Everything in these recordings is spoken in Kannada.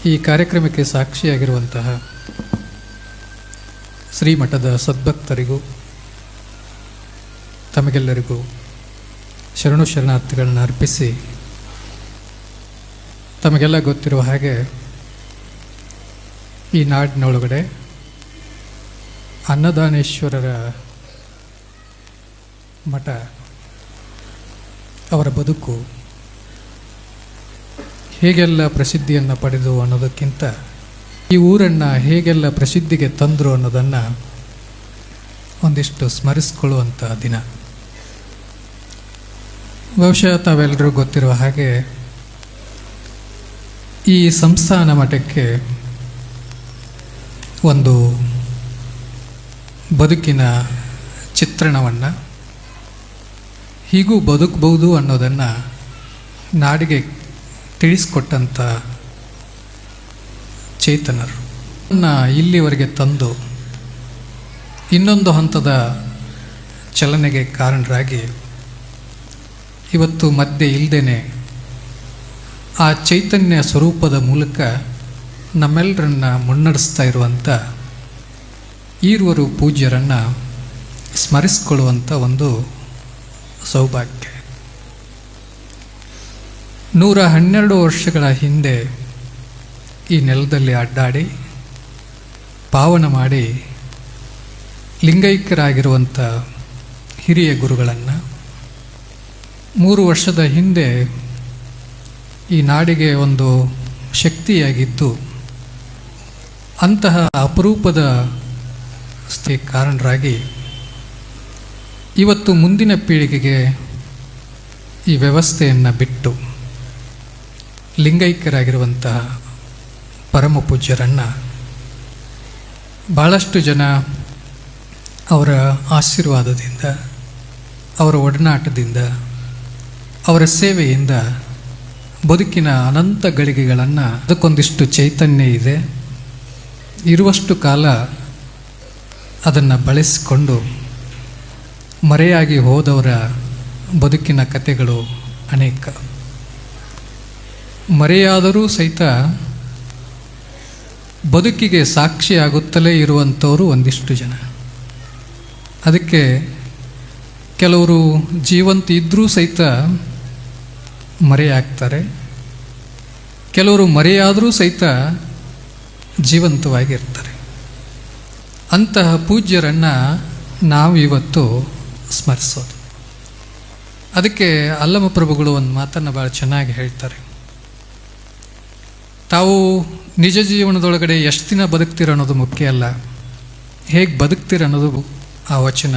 ಈ ಕಾರ್ಯಕ್ರಮಕ್ಕೆ ಸಾಕ್ಷಿಯಾಗಿರುವಂತಹ ಶ್ರೀಮಠದ ಸದ್ಭಕ್ತರಿಗೂ ತಮಗೆಲ್ಲರಿಗೂ ಶರಣು ಶರಣಾರ್ಥಿಗಳನ್ನು ಅರ್ಪಿಸಿ, ತಮಗೆಲ್ಲ ಗೊತ್ತಿರುವ ಹಾಗೆ ಈ ನಾಡಿನೊಳಗಡೆ ಅನ್ನದಾನೇಶ್ವರರ ಮಠ, ಅವರ ಬದುಕು ಹೇಗೆಲ್ಲ ಪ್ರಸಿದ್ಧಿಯನ್ನು ಪಡೆದು ಅನ್ನೋದಕ್ಕಿಂತ ಈ ಊರನ್ನು ಹೇಗೆಲ್ಲ ಪ್ರಸಿದ್ಧಿಗೆ ತಂದರು ಅನ್ನೋದನ್ನು ಒಂದಿಷ್ಟು ಸ್ಮರಿಸ್ಕೊಳ್ಳುವಂಥ ದಿನ. ಬಹುಶಃ ತಾವೆಲ್ಲರೂ ಗೊತ್ತಿರುವ ಹಾಗೆ ಈ ಸಂಸ್ಥಾನ ಮಠಕ್ಕೆ ಒಂದು ಬದುಕಿನ ಚಿತ್ರಣವನ್ನು, ಹೀಗೂ ಬದುಕಬಹುದು ಅನ್ನೋದನ್ನು ನಾಡಿಗೆ ತಿಳಿಸ್ಕೊಟ್ಟಂಥ ಚೇತನರು ಇಲ್ಲಿವರೆಗೆ ತಂದು ಇನ್ನೊಂದು ಹಂತದ ಚಲನೆಗೆ ಕಾರಣರಾಗಿ ಇವತ್ತು ಮಧ್ಯೆ ಇಲ್ಲದೇನೆ ಆ ಚೈತನ್ಯ ಸ್ವರೂಪದ ಮೂಲಕ ನಮ್ಮೆಲ್ಲರನ್ನ ಮುನ್ನಡೆಸ್ತಾ ಇರುವಂಥ ಈರುವರು ಪೂಜ್ಯರನ್ನು ಸ್ಮರಿಸಿಕೊಳ್ಳುವಂಥ ಒಂದು ಸೌಭಾಗ್ಯ. 112 ವರ್ಷಗಳ ಹಿಂದೆ ಈ ನೆಲದಲ್ಲಿ ಅಡ್ಡಾಡಿ ಪಾವನ ಮಾಡಿ ಲಿಂಗೈಕ್ಯರಾಗಿರುವಂಥ ಹಿರಿಯ ಗುರುಗಳನ್ನು 3 ವರ್ಷದ ಹಿಂದೆ ಈ ನಾಡಿಗೆ ಒಂದು ಶಕ್ತಿಯಾಗಿದ್ದು ಅಂತಹ ಅಪರೂಪದ ಕಾರಣರಾಗಿ ಇವತ್ತು ಮುಂದಿನ ಪೀಳಿಗೆಗೆ ಈ ವ್ಯವಸ್ಥೆಯನ್ನು ಬಿಟ್ಟು ಲಿಂಗೈಕ್ಯರಾಗಿರುವಂತಹ ಪರಮ ಪೂಜ್ಯರನ್ನು ಭಾಳಷ್ಟು ಜನ ಅವರ ಆಶೀರ್ವಾದದಿಂದ, ಅವರ ಒಡನಾಟದಿಂದ, ಅವರ ಸೇವೆಯಿಂದ ಬದುಕಿನ ಅನಂತ ಗಳಿಗೆಗಳನ್ನು, ಅದಕ್ಕೊಂದಿಷ್ಟು ಚೈತನ್ಯ ಇದೆ, ಇರುವಷ್ಟು ಕಾಲ ಅದನ್ನು ಬಳಸಿಕೊಂಡು ಮರೆಯಾಗಿ ಹೋದವರ ಬದುಕಿನ ಕಥೆಗಳು ಅನೇಕ. ಮರೆಯಾದರೂ ಸಹಿತ ಬದುಕಿಗೆ ಸಾಕ್ಷಿಯಾಗುತ್ತಲೇ ಇರುವಂಥವರು ಒಂದಿಷ್ಟು ಜನ. ಅದಕ್ಕೆ ಕೆಲವರು ಜೀವಂತ ಇದ್ದರೂ ಸಹಿತ ಮರೆಯಾಗ್ತಾರೆ, ಕೆಲವರು ಮರೆಯಾದರೂ ಸಹಿತ ಜೀವಂತವಾಗಿರ್ತಾರೆ. ಅಂತಹ ಪೂಜ್ಯರನ್ನು ನಾವು ಇವತ್ತು ಸ್ಮರಿಸೋದು. ಅದಕ್ಕೆ ಅಲ್ಲಮ ಪ್ರಭುಗಳು ಒಂದು ಮಾತನ್ನು ಭಾಳ ಚೆನ್ನಾಗಿ ಹೇಳ್ತಾರೆ. ತಾವು ನಿಜ ಜೀವನದೊಳಗಡೆ ಎಷ್ಟು ದಿನ ಬದುಕ್ತೀರ ಅನ್ನೋದು ಮುಖ್ಯ ಅಲ್ಲ, ಹೇಗೆ ಬದುಕ್ತೀರ ಅನ್ನೋದು ಆ ವಚನ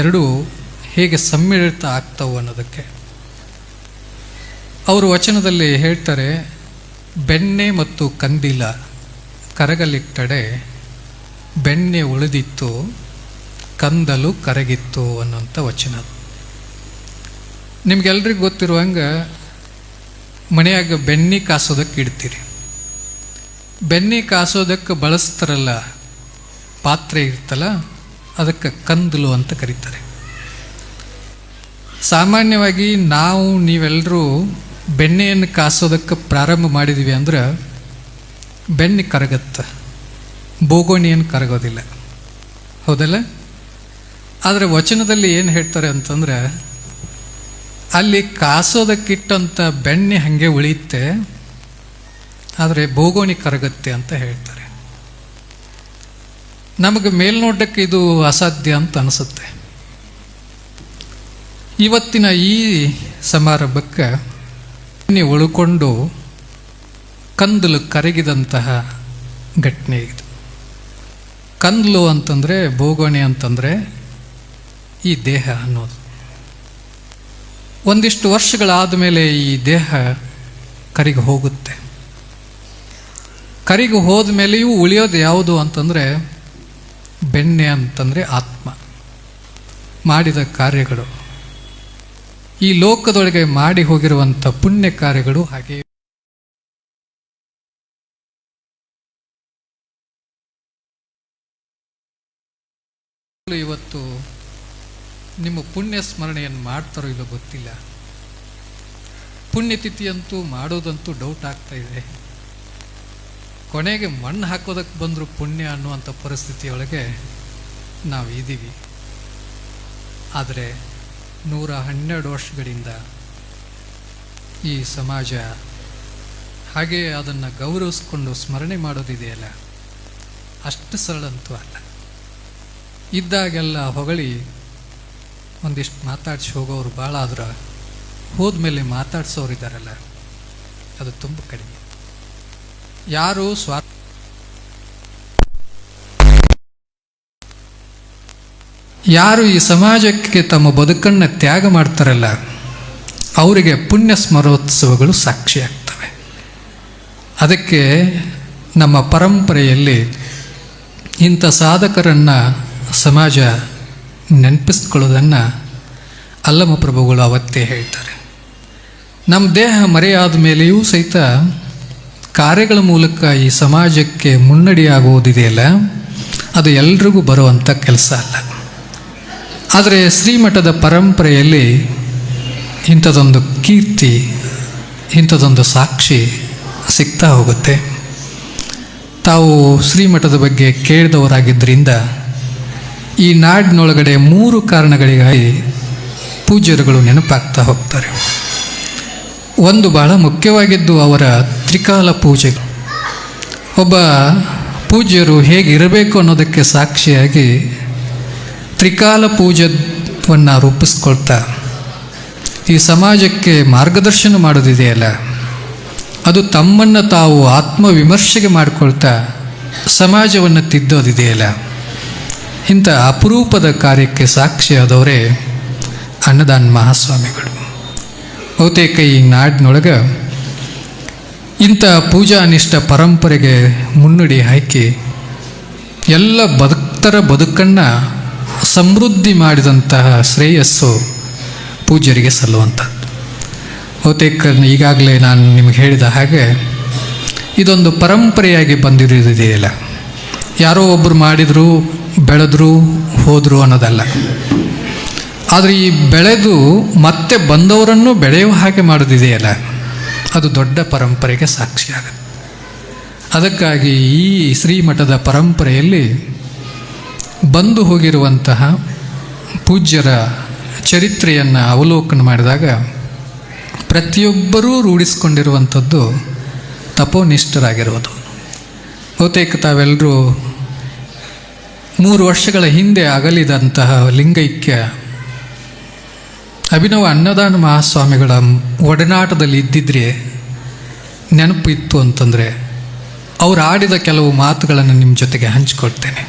ಎರಡೂ ಹೇಗೆ ಸಮ್ಮಿಳಿತ ಆಗ್ತಾವು ಅನ್ನೋದಕ್ಕೆ. ಅವರು ವಚನದಲ್ಲಿ ಹೇಳ್ತಾರೆ, ಬೆಣ್ಣೆ ಮತ್ತು ಕಂದಿಲ ಕರಗಲಿಟ್ಟಡೆ ಬೆಣ್ಣೆ ಉಳಿದಿತ್ತು, ಕಂದಲು ಕರಗಿತ್ತು ಅನ್ನೋಂಥ ವಚನ. ನಿಮ್ಗೆಲ್ರಿಗೂ ಗೊತ್ತಿರುವಂಗೆ ಮನೆಯಾಗ ಬೆಣ್ಣೆ ಕಾಸೋದಕ್ಕೆ ಇಡ್ತೀರಿ. ಬೆಣ್ಣೆ ಕಾಸೋದಕ್ಕೆ ಬಳಸ್ತಾರಲ್ಲ ಪಾತ್ರೆ ಇರ್ತಲ್ಲ, ಅದಕ್ಕೆ ಕಂದಲು ಅಂತ ಕರೀತಾರೆ. ಸಾಮಾನ್ಯವಾಗಿ ನೀವೆಲ್ಲರೂ ಬೆಣ್ಣೆಯನ್ನು ಕಾಸೋದಕ್ಕೆ ಪ್ರಾರಂಭ ಮಾಡಿದ್ದೀವಿ ಅಂದ್ರೆ ಬೆಣ್ಣೆ ಕರಗತ್ತೆ, ಬೋಗೋಣಿಯನ್ನು ಕರಗೋದಿಲ್ಲ, ಹೌದಲ್ಲ? ಆದರೆ ವಚನದಲ್ಲಿ ಏನು ಹೇಳ್ತಾರೆ ಅಂತಂದ್ರೆ, ಅಲ್ಲಿ ಕಾಸೋದಕ್ಕಿಟ್ಟಂಥ ಬೆಣ್ಣೆ ಹಾಗೆ ಉಳಿಯುತ್ತೆ, ಆದರೆ ಬೋಗೋಣಿ ಕರಗತ್ತೆ ಅಂತ ಹೇಳ್ತಾರೆ. ನಮಗೆ ಮೇಲ್ನೋಟಕ್ಕೆ ಇದು ಅಸಾಧ್ಯ ಅಂತ ಅನಿಸುತ್ತೆ. ಇವತ್ತಿನ ಈ ಸಮಾರಂಭಕ್ಕೆ ನೀವು ಉಳ್ಕೊಂಡು ಕಂದಲು ಕರಗಿದಂತಹ ಘಟನೆ ಇದು. ಕಂದಲು ಅಂತಂದರೆ, ಬೋಗೋಣಿ ಅಂತಂದರೆ ಈ ದೇಹ ಅನ್ನೋದು. ಒಂದಿಷ್ಟು ವರ್ಷಗಳಾದ ಮೇಲೆ ಈ ದೇಹ ಕರಿಗೆ ಹೋಗುತ್ತೆ. ಕರಿಗೆ ಹೋದ ಮೇಲೆಯೂ ಉಳಿಯೋದು ಯಾವುದು ಅಂತಂದರೆ ಬೆಣ್ಣೆ ಅಂತಂದರೆ ಆತ್ಮ, ಮಾಡಿದ ಕಾರ್ಯಗಳು, ಈ ಲೋಕದೊಳಗೆ ಮಾಡಿ ಹೋಗಿರುವಂಥ ಪುಣ್ಯ ಕಾರ್ಯಗಳು. ಹಾಗೆ ಇವತ್ತು ನಿಮ್ಮ ಪುಣ್ಯ ಸ್ಮರಣೆಯನ್ನು ಮಾಡ್ತಾರೋ ಇಲ್ಲೋ ಗೊತ್ತಿಲ್ಲ. ಪುಣ್ಯತಿಥಿಯಂತೂ ಮಾಡೋದಂತೂ ಡೌಟ್ ಆಗ್ತಾ ಇದೆ. ಕೊನೆಗೆ ಮಣ್ಣು ಹಾಕೋದಕ್ಕೆ ಬಂದರೂ ಪುಣ್ಯ ಅನ್ನುವಂಥ ಪರಿಸ್ಥಿತಿಯೊಳಗೆ ನಾವು ಇದ್ದೀವಿ. ಆದರೆ 112 ವರ್ಷಗಳಿಂದ ಈ ಸಮಾಜ ಹಾಗೆಯೇ ಅದನ್ನು ಗೌರವಿಸ್ಕೊಂಡು ಸ್ಮರಣೆ ಮಾಡೋದಿದೆಯಲ್ಲ, ಅಷ್ಟು ಸರಳಂತೂ ಅಲ್ಲ. ಇದ್ದಾಗೆಲ್ಲ ಹೊಗಳಿ ಒಂದಿಷ್ಟು ಮಾತಾಡ್ಸಿ ಹೋಗೋರು ಭಾಳ ಆದ್ರೆ ಹೋದ್ಮೇಲೆ ಮಾತಾಡ್ಸೋರಿದ್ದಾರಲ್ಲ, ಅದು ತುಂಬ ಕಡಿಮೆ. ಯಾರು ಯಾರು ಈ ಸಮಾಜಕ್ಕೆ ತಮ್ಮ ಬದುಕನ್ನು ತ್ಯಾಗ ಮಾಡ್ತಾರಲ್ಲ, ಅವರಿಗೆ ಪುಣ್ಯ ಸ್ಮರೋತ್ಸವಗಳು ಸಾಕ್ಷಿಯಾಗ್ತವೆ. ಅದಕ್ಕೆ ನಮ್ಮ ಪರಂಪರೆಯಲ್ಲಿ ಇಂಥ ಸಾಧಕರನ್ನು ಸಮಾಜ ನೆನಪಿಸ್ಕೊಳ್ಳೋದನ್ನು ಅಲ್ಲಮ ಪ್ರಭುಗಳು ಅವತ್ತೇ ಹೇಳ್ತಾರೆ. ನಮ್ಮ ದೇಹ ಮರೆಯಾದ ಮೇಲೆಯೂ ಸಹಿತ ಕಾರ್ಯಗಳ ಮೂಲಕ ಈ ಸಮಾಜಕ್ಕೆ ಮುನ್ನಡೆಯಾಗುವುದಿದೆಯಲ್ಲ, ಅದು ಎಲ್ರಿಗೂ ಬರುವಂಥ ಕೆಲಸ ಅಲ್ಲ. ಆದರೆ ಶ್ರೀಮಠದ ಪರಂಪರೆಯಲ್ಲಿ ಇಂಥದ್ದೊಂದು ಕೀರ್ತಿ, ಇಂಥದ್ದೊಂದು ಸಾಕ್ಷಿ ಸಿಗ್ತಾ ಹೋಗುತ್ತೆ. ತಾವು ಶ್ರೀಮಠದ ಬಗ್ಗೆ ಕೇಳಿದವರಾಗಿದ್ದರಿಂದ ಈ ನಾಡಿನೊಳಗಡೆ 3 ಕಾರಣಗಳಿಗಾಗಿ ಪೂಜ್ಯರುಗಳು ನೆನಪಾಗ್ತಾ ಹೋಗ್ತಾರೆ. ಒಂದು ಬಹಳ ಮುಖ್ಯವಾಗಿದ್ದು ಅವರ ತ್ರಿಕಾಲ ಪೂಜೆ. ಒಬ್ಬ ಪೂಜ್ಯರು ಹೇಗಿರಬೇಕು ಅನ್ನೋದಕ್ಕೆ ಸಾಕ್ಷಿಯಾಗಿ ತ್ರಿಕಾಲ ಪೂಜೆಯನ್ನು ರೂಪಿಸ್ಕೊಳ್ತಾ ಈ ಸಮಾಜಕ್ಕೆ ಮಾರ್ಗದರ್ಶನ ಮಾಡೋದಿದೆಯಲ್ಲ, ಅದು ತಮ್ಮನ್ನು ತಾವು ಆತ್ಮವಿಮರ್ಶೆಗೆ ಮಾಡಿಕೊಳ್ತಾ ಸಮಾಜವನ್ನು ತಿದ್ದೋದಿದೆಯಲ್ಲ, ಇಂಥ ಅಪರೂಪದ ಕಾರ್ಯಕ್ಕೆ ಸಾಕ್ಷಿಯಾದವರೇ ಅನ್ನದಾನ ಮಹಾಸ್ವಾಮಿಗಳು. ಬಹುತೇಕ ಈ ನಾಡಿನೊಳಗೆ ಇಂಥ ಪೂಜಾ ಅನಿಷ್ಠ ಪರಂಪರೆಗೆ ಮುನ್ನುಡಿ ಹಾಕಿ ಎಲ್ಲ ಭಕ್ತರ ಬದುಕನ್ನು ಸಮೃದ್ಧಿ ಮಾಡಿದಂತಹ ಶ್ರೇಯಸ್ಸು ಪೂಜ್ಯರಿಗೆ ಸಲ್ಲುವಂಥದ್ದು. ಬಹುತೇಕ ಈಗಾಗಲೇ ನಾನು ನಿಮಗೆ ಹೇಳಿದ ಹಾಗೆ ಇದೊಂದು ಪರಂಪರೆಯಾಗಿ ಬಂದಿರೋದಿದೆಯಲ್ಲ, ಯಾರೋ ಒಬ್ಬರು ಮಾಡಿದರು, ಬೆಳೆದ್ರು, ಹೋದರು ಅನ್ನೋದಲ್ಲ. ಆದರೆ ಈ ಬೆಳೆದು ಮತ್ತೆ ಬಂದವರನ್ನು ಬೆಳೆಯುವ ಹಾಗೆ ಮಾಡೋದಿದೆಯಲ್ಲ, ಅದು ದೊಡ್ಡ ಪರಂಪರೆಗೆ ಸಾಕ್ಷಿಯಾಗುತ್ತೆ. ಅದಕ್ಕಾಗಿ ಈ ಶ್ರೀಮಠದ ಪರಂಪರೆಯಲ್ಲಿ ಬಂದು ಹೋಗಿರುವಂತಹ ಪೂಜ್ಯರ ಚರಿತ್ರೆಯನ್ನು ಅವಲೋಕನ ಮಾಡಿದಾಗ ಪ್ರತಿಯೊಬ್ಬರೂ ರೂಢಿಸ್ಕೊಂಡಿರುವಂಥದ್ದು ತಪೋನಿಷ್ಠರಾಗಿರುವುದು. ಬಹುತೇಕ ತಾವೆಲ್ಲರೂ 3 ವರ್ಷಗಳ ಹಿಂದೆ ಅಗಲಿದಂತಹ ಲಿಂಗೈಕ್ಯ ಅಭಿನವ ಅನ್ನದಾನ ಮಹಾಸ್ವಾಮಿಗಳ ಒಡನಾಟದಲ್ಲಿ ಇದ್ದಿದ್ರೆ ನೆನಪು ಇತ್ತು ಅಂತಂದರೆ ಅವರು ಆಡಿದ ಕೆಲವು ಮಾತುಗಳನ್ನು ನಿಮ್ಮ ಜೊತೆಗೆ ಹಂಚಿಕೊಳ್ತೇನೆ.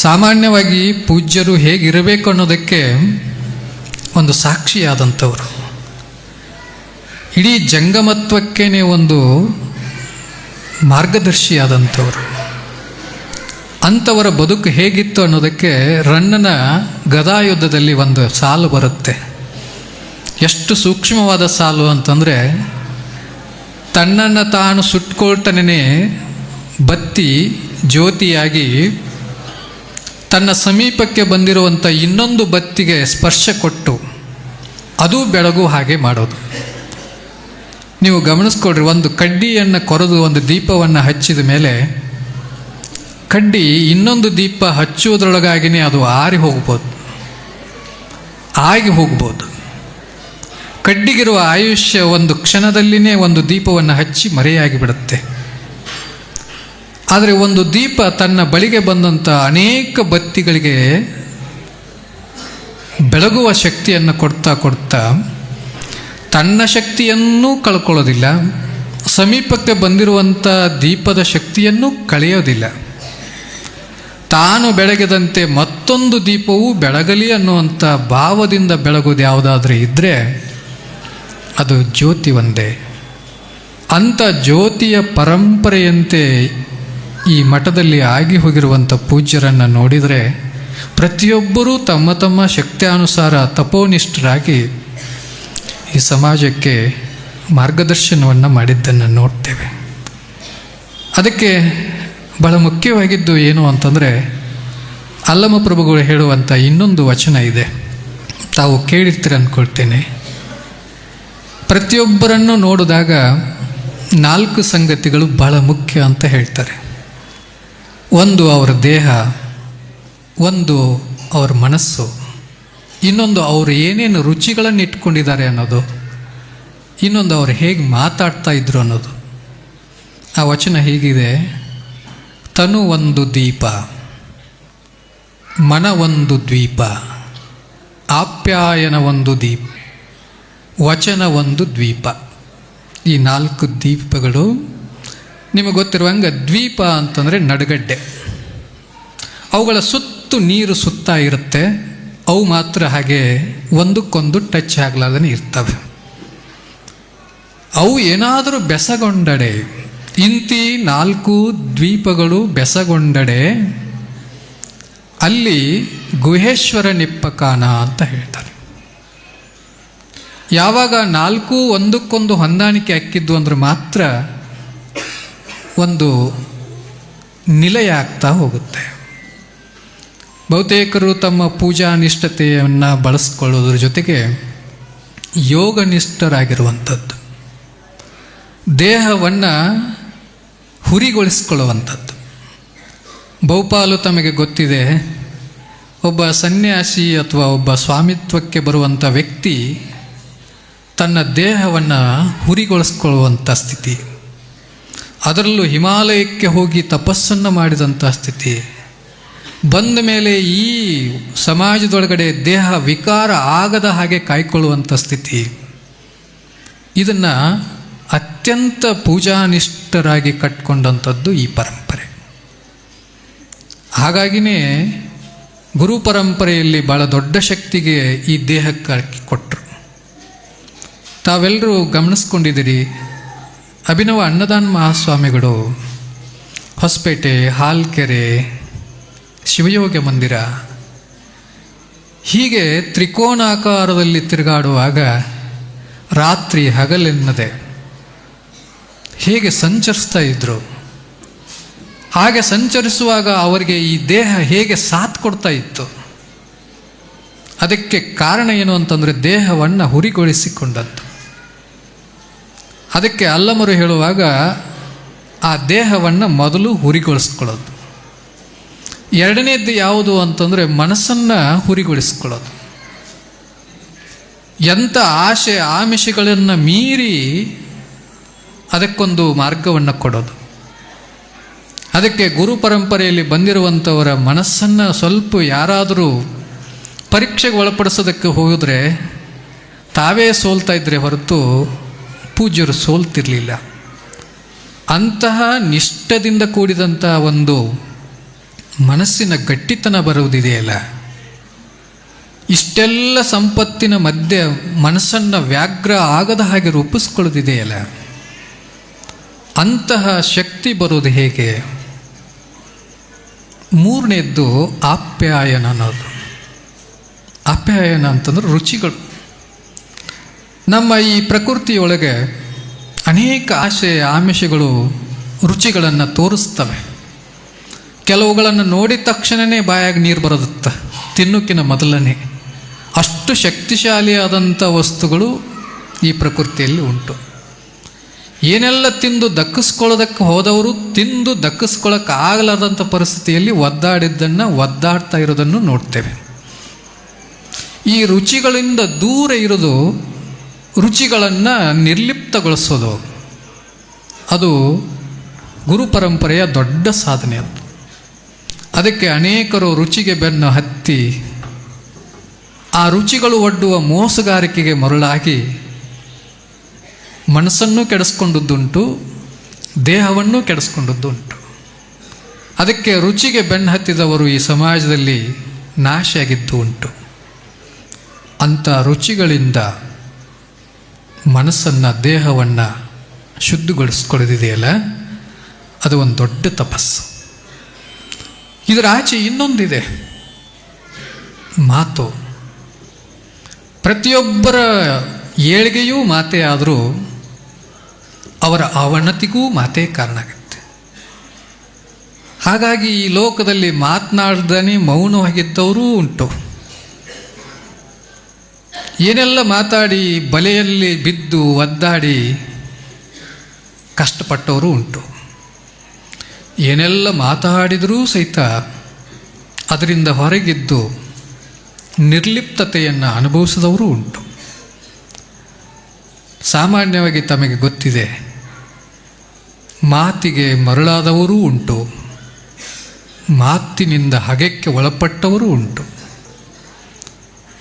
ಸಾಮಾನ್ಯವಾಗಿ ಪೂಜ್ಯರು ಹೇಗಿರಬೇಕು ಅನ್ನೋದಕ್ಕೆ ಒಂದು ಸಾಕ್ಷಿಯಾದಂಥವರು, ಇಡೀ ಜಂಗಮತ್ವಕ್ಕೇನೆ ಒಂದು ಮಾರ್ಗದರ್ಶಿಯಾದಂಥವರು. ಅಂಥವರ ಬದುಕು ಹೇಗಿತ್ತು ಅನ್ನೋದಕ್ಕೆ ರನ್ನನ ಗದಾಯುದ್ಧದಲ್ಲಿ ಒಂದು ಸಾಲು ಬರುತ್ತೆ. ಎಷ್ಟು ಸೂಕ್ಷ್ಮವಾದ ಸಾಲು ಅಂತಂದರೆ, ತನ್ನನ್ನು ತಾನು ಸುಟ್ಕೊಳ್ತಾನೇ ಬತ್ತಿ ಜ್ಯೋತಿಯಾಗಿ ತನ್ನ ಸಮೀಪಕ್ಕೆ ಬಂದಿರುವಂಥ ಇನ್ನೊಂದು ಬತ್ತಿಗೆ ಸ್ಪರ್ಶ ಕೊಟ್ಟು ಅದು ಬೆಳಗು ಹಾಗೆ ಮಾಡೋದು. ನೀವು ಗಮನಿಸ್ಕೊಳ್ರಿ, ಒಂದು ಕಡ್ಡಿಯನ್ನು ಕೊರೆದು ಒಂದು ದೀಪವನ್ನು ಹಚ್ಚಿದ ಮೇಲೆ ಕಡ್ಡಿ ಇನ್ನೊಂದು ದೀಪ ಹಚ್ಚುವುದರೊಳಗಾಗಿಯೇ ಅದು ಆರಿ ಹೋಗ್ಬೋದು, ಆಗಿ ಹೋಗ್ಬೋದು. ಕಡ್ಡಿಗಿರುವ ಆಯುಷ್ಯ ಒಂದು ಕ್ಷಣದಲ್ಲಿನೇ ಒಂದು ದೀಪವನ್ನು ಹಚ್ಚಿ ಮರೆಯಾಗಿ ಬಿಡುತ್ತೆ. ಆದರೆ ಒಂದು ದೀಪ ತನ್ನ ಬಳಿಗೆ ಬಂದಂಥ ಅನೇಕ ಬತ್ತಿಗಳಿಗೆ ಬೆಳಗುವ ಶಕ್ತಿಯನ್ನು ಕೊಡ್ತಾ ಕೊಡ್ತಾ ತನ್ನ ಶಕ್ತಿಯನ್ನೂ ಕಳ್ಕೊಳ್ಳೋದಿಲ್ಲ, ಸಮೀಪಕ್ಕೆ ಬಂದಿರುವಂಥ ದೀಪದ ಶಕ್ತಿಯನ್ನು ಕಳೆಯೋದಿಲ್ಲ. ತಾನು ಬೆಳಗದಂತೆ ಮತ್ತೊಂದು ದೀಪವು ಬೆಳಗಲಿ ಅನ್ನುವಂಥ ಭಾವದಿಂದ ಬೆಳಗೋದು ಯಾವುದಾದ್ರೂ ಇದ್ದರೆ ಅದು ಜ್ಯೋತಿ ಒಂದೇ. ಅಂಥ ಜ್ಯೋತಿಯ ಪರಂಪರೆಯಂತೆ ಈ ಮಠದಲ್ಲಿ ಆಗಿ ಹೋಗಿರುವಂಥ ಪೂಜ್ಯರನ್ನು ನೋಡಿದರೆ ಪ್ರತಿಯೊಬ್ಬರೂ ತಮ್ಮ ತಮ್ಮ ಶಕ್ತ್ಯಾನುಸಾರ ತಪೋನಿಷ್ಠರಾಗಿ ಈ ಸಮಾಜಕ್ಕೆ ಮಾರ್ಗದರ್ಶನವನ್ನು ಮಾಡಿದ್ದನ್ನು ನೋಡ್ತೇವೆ. ಅದಕ್ಕೆ ಬಹಳ ಮುಖ್ಯವಾಗಿದ್ದು ಏನು ಅಂತಂದರೆ, ಅಲ್ಲಮ ಪ್ರಭುಗಳು ಹೇಳುವಂಥ ಇನ್ನೊಂದು ವಚನ ಇದೆ, ತಾವು ಕೇಳಿರ್ತೀರ ಅಂದ್ಕೊಳ್ತೇನೆ. ಪ್ರತಿಯೊಬ್ಬರನ್ನು ನೋಡಿದಾಗ 4 ಸಂಗತಿಗಳು ಬಹಳ ಮುಖ್ಯ ಅಂತ ಹೇಳ್ತಾರೆ. ಒಂದು ಅವರ ದೇಹ, ಒಂದು ಅವರ ಮನಸ್ಸು, ಇನ್ನೊಂದು ಅವರು ಏನೇನು ರುಚಿಗಳನ್ನು ಇಟ್ಕೊಂಡಿದ್ದಾರೆ ಅನ್ನೋದು, ಇನ್ನೊಂದು ಅವರು ಹೇಗೆ ಮಾತಾಡ್ತಾ ಇದ್ರು ಅನ್ನೋದು. ಆ ವಚನ ಹೀಗಿದೆ: ತನು ಒಂದು ದೀಪ, ಮನ ಒಂದು ದ್ವೀಪ, ಆಪ್ಯಾಯನ ಒಂದು ದೀಪ, ವಚನ ಒಂದು ದ್ವೀಪ. ಈ 4 ದೀಪಗಳು ನಿಮಗೆ ಗೊತ್ತಿರುವಂಗೆ, ದ್ವೀಪ ಅಂತಂದರೆ ನಡುಗಡ್ಡೆ. ಅವುಗಳ ಸುತ್ತು ನೀರು ಸುತ್ತಾ ಇರುತ್ತೆ, ಅವು ಮಾತ್ರ ಹಾಗೆ ಒಂದಕ್ಕೊಂದು ಟಚ್ ಆಗಲಾರ್ದೇ ಇರ್ತವೆ. ಅವು ಏನಾದರೂ ಬೆಸಗೊಂಡಡೆ, ಇಂತಿ 4 ದ್ವೀಪಗಳು ಬೆಸಗೊಂಡಡೆ ಅಲ್ಲಿ ಗುಹೇಶ್ವರ ನಿಪ್ಪಕಾನ ಅಂತ ಹೇಳ್ತಾರೆ. ಯಾವಾಗ 4 ಒಂದಕ್ಕೊಂದು ಹೊಂದಾಣಿಕೆ ಹಾಕಿದ್ದು ಅಂದ್ರೆ ಮಾತ್ರ ಒಂದು ನಿಲಯ ಆಗ್ತಾ ಹೋಗುತ್ತೆ. ಬಹುತೇಕರು ತಮ್ಮ ಪೂಜಾ ನಿಷ್ಠತೆಯನ್ನು ಬಳಸ್ಕೊಳ್ಳೋದ್ರ ಜೊತೆಗೆ ಯೋಗನಿಷ್ಠರಾಗಿರುವಂಥದ್ದು, ದೇಹವನ್ನು ಹುರಿಗೊಳಿಸ್ಕೊಳ್ಳುವಂಥದ್ದು. ಬಹುಪಾಲು ತಮಗೆ ಗೊತ್ತಿದೆ, ಒಬ್ಬ ಸನ್ಯಾಸಿ ಅಥವಾ ಒಬ್ಬ ಸ್ವಾಮಿತ್ವಕ್ಕೆ ಬರುವಂಥ ವ್ಯಕ್ತಿ ತನ್ನ ದೇಹವನ್ನು ಹುರಿಗೊಳಿಸ್ಕೊಳ್ಳುವಂಥ ಸ್ಥಿತಿ, ಅದರಲ್ಲೂ ಹಿಮಾಲಯಕ್ಕೆ ಹೋಗಿ ತಪಸ್ಸನ್ನು ಮಾಡಿದಂಥ ಸ್ಥಿತಿ, ಬಂದ ಮೇಲೆ ಈ ಸಮಾಜದೊಳಗಡೆ ದೇಹ ವಿಕಾರ ಆಗದ ಹಾಗೆ ಕಾಯ್ಕೊಳ್ಳುವಂಥ ಸ್ಥಿತಿ, ಇದನ್ನು ಅತ್ಯಂತ ಪೂಜಾನಿಷ್ಠರಾಗಿ ಕಟ್ಕೊಂಡಂಥದ್ದು ಈ ಪರಂಪರೆ. ಹಾಗಾಗಿನೇ ಗುರು ಪರಂಪರೆಯಲ್ಲಿ ಭಾಳ ದೊಡ್ಡ ಶಕ್ತಿಗೆ ಈ ದೇಹಕ್ಕೆ ಕೊಟ್ಟರು. ತಾವೆಲ್ಲರೂ ಗಮನಿಸ್ಕೊಂಡಿದ್ದೀರಿ, ಅಭಿನವ ಅನ್ನದಾನ ಮಹಾಸ್ವಾಮಿಗಳು ಹೊಸಪೇಟೆ, ಹಾಲ್ಕೆರೆ, ಶಿವಯೋಗ ಮಂದಿರ ಹೀಗೆ ತ್ರಿಕೋನಾಕಾರದಲ್ಲಿ ತಿರುಗಾಡುವಾಗ ರಾತ್ರಿ ಹಗಲೆನ್ನದೆ ಹೇಗೆ ಸಂಚರಿಸ್ತಾ ಇದ್ರು. ಹಾಗೆ ಸಂಚರಿಸುವಾಗ ಅವರಿಗೆ ಈ ದೇಹ ಹೇಗೆ ಸಾಥ್ ಕೊಡ್ತಾ ಇತ್ತು. ಅದಕ್ಕೆ ಕಾರಣ ಏನು ಅಂತಂದರೆ ದೇಹವನ್ನು ಹುರಿಗೊಳಿಸಿಕೊಂಡದ್ದು. ಅದಕ್ಕೆ ಅಲ್ಲಮರು ಹೇಳುವಾಗ ಆ ದೇಹವನ್ನು ಮೊದಲು ಹುರಿಗೊಳಿಸ್ಕೊಳ್ಳೋದು. ಎರಡನೇದ್ದು ಯಾವುದು ಅಂತಂದರೆ ಮನಸ್ಸನ್ನು ಹುರಿಗೊಳಿಸ್ಕೊಳ್ಳೋದು. ಎಂಥ ಆಶೆ ಆಮಿಷಗಳನ್ನು ಮೀರಿ ಅದಕ್ಕೊಂದು ಮಾರ್ಗವನ್ನು ಕೊಡೋದು. ಅದಕ್ಕೆ ಗುರು ಪರಂಪರೆಯಲ್ಲಿ ಬಂದಿರುವಂಥವರ ಮನಸ್ಸನ್ನು ಸ್ವಲ್ಪ ಯಾರಾದರೂ ಪರೀಕ್ಷೆಗೆ ಒಳಪಡಿಸೋದಕ್ಕೆ ಹೋಗಿದ್ರೆ ತಾವೇ ಸೋಲ್ತಾ ಇದ್ದರೆ ಹೊರತು ಪೂಜ್ಯರು ಸೋಲ್ತಿರಲಿಲ್ಲ. ಅಂತಹ ನಿಷ್ಠದಿಂದ ಕೂಡಿದಂಥ ಒಂದು ಮನಸ್ಸಿನ ಗಟ್ಟಿತನ ಬರುವುದಿದೆಯಲ್ಲ, ಇಷ್ಟೆಲ್ಲ ಸಂಪತ್ತಿನ ಮಧ್ಯೆ ಮನಸ್ಸನ್ನು ವ್ಯಾಘ್ರ ಆಗದ ಹಾಗೆ ರೂಪಿಸ್ಕೊಳ್ಳೋದಿದೆಯಲ್ಲ, ಅಂತಹ ಶಕ್ತಿ ಬರೋದು ಹೇಗೆ? ಮೂರನೇದ್ದು ಆಪ್ಯಾಯನ ಅನ್ನೋದು. ಆಪ್ಯಾಯನ ಅಂತಂದ್ರೆ ರುಚಿಗಳು. ನಮ್ಮ ಈ ಪ್ರಕೃತಿಯೊಳಗೆ ಅನೇಕ ಆಶೆ ಆಮಿಷಗಳು ರುಚಿಗಳನ್ನು ತೋರಿಸ್ತವೆ. ಕೆಲವುಗಳನ್ನು ನೋಡಿದ ತಕ್ಷಣವೇ ಬಾಯಾಗಿ ನೀರು ಬರೋದತ್ತ, ತಿನ್ನೋಕ್ಕಿಂತ ಮೊದಲನೇ. ಅಷ್ಟು ಶಕ್ತಿಶಾಲಿಯಾದಂಥ ವಸ್ತುಗಳು ಈ ಪ್ರಕೃತಿಯಲ್ಲಿ ಉಂಟು. ಏನೆಲ್ಲ ತಿಂದು ದಕ್ಕಿಸ್ಕೊಳ್ಳೋದಕ್ಕೆ ಹೋದವರು ತಿಂದು ದಕ್ಕಿಸ್ಕೊಳ್ಳೋಕೆ ಆಗಲಾರ್ದಂಥ ಪರಿಸ್ಥಿತಿಯಲ್ಲಿ ಒದ್ದಾಡಿದ್ದನ್ನು ಒದ್ದಾಡ್ತಾ ಇರೋದನ್ನು ನೋಡ್ತೇವೆ. ಈ ರುಚಿಗಳಿಂದ ದೂರ ಇರೋದು, ರುಚಿಗಳನ್ನು ನಿರ್ಲಿಪ್ತಗೊಳಿಸೋದು, ಅದು ಗುರು ಪರಂಪರೆಯ ದೊಡ್ಡ ಸಾಧನೆ. ಅದು ಅದಕ್ಕೆ ಅನೇಕರು ರುಚಿಗೆ ಬೆನ್ನು ಹತ್ತಿ ಆ ರುಚಿಗಳು ಒಡ್ಡುವ ಮೋಸಗಾರಿಕೆಗೆ ಮರುಳಾಗಿ ಮನಸ್ಸನ್ನು ಕೆಡಿಸ್ಕೊಂಡದ್ದುಂಟು, ದೇಹವನ್ನು ಕೆಡಿಸ್ಕೊಂಡದ್ದುಂಟು. ಅದಕ್ಕೆ ರುಚಿಗೆ ಬೆನ್ನು ಹತ್ತಿದವರು ಈ ಸಮಾಜದಲ್ಲಿ ನಾಶ ಆಗಿದ್ದು ಉಂಟು. ಅಂಥ ರುಚಿಗಳಿಂದ ಮನಸ್ಸನ್ನು, ದೇಹವನ್ನು ಶುದ್ಧಿಗೊಳಿಸ್ಕೊಳ್ಳೋದಿದೆಯಲ್ಲ, ಅದು ಒಂದು ದೊಡ್ಡ ತಪಸ್ಸು. ಇದರ ಆಚೆ ಇನ್ನೊಂದಿದೆ, ಮಾತು. ಪ್ರತಿಯೊಬ್ಬರ ಏಳಿಗೆಯೂ ಮಾತೇ ಆದರೂ ಅವರ ಅವನತಿಗೂ ಮಾತೇ ಕಾರಣ ಆಗುತ್ತೆ. ಹಾಗಾಗಿ ಈ ಲೋಕದಲ್ಲಿ ಮಾತನಾಡ್ದೇ ಮೌನವಾಗಿದ್ದವರೂ ಉಂಟು. ಏನೆಲ್ಲ ಮಾತಾಡಿ ಬಲೆಯಲ್ಲಿ ಬಿದ್ದು ಒದ್ದಾಡಿ ಕಷ್ಟಪಟ್ಟವರು ಉಂಟು. ಏನೆಲ್ಲ ಮಾತಾಡಿದರೂ ಸಹಿತ ಅದರಿಂದ ಹೊರಗಿದ್ದು ನಿರ್ಲಿಪ್ತತೆಯನ್ನು ಅನುಭವಿಸಿದವರು ಉಂಟು. ಸಾಮಾನ್ಯವಾಗಿ ತಮಗೆ ಗೊತ್ತಿದೆ, ಮಾತಿಗೆ ಮರಳಾದವರೂ ಉಂಟು, ಮಾತಿನಿಂದ ಹಗೆಕ್ಕೆ ಒಳಪಟ್ಟವರು ಉಂಟು.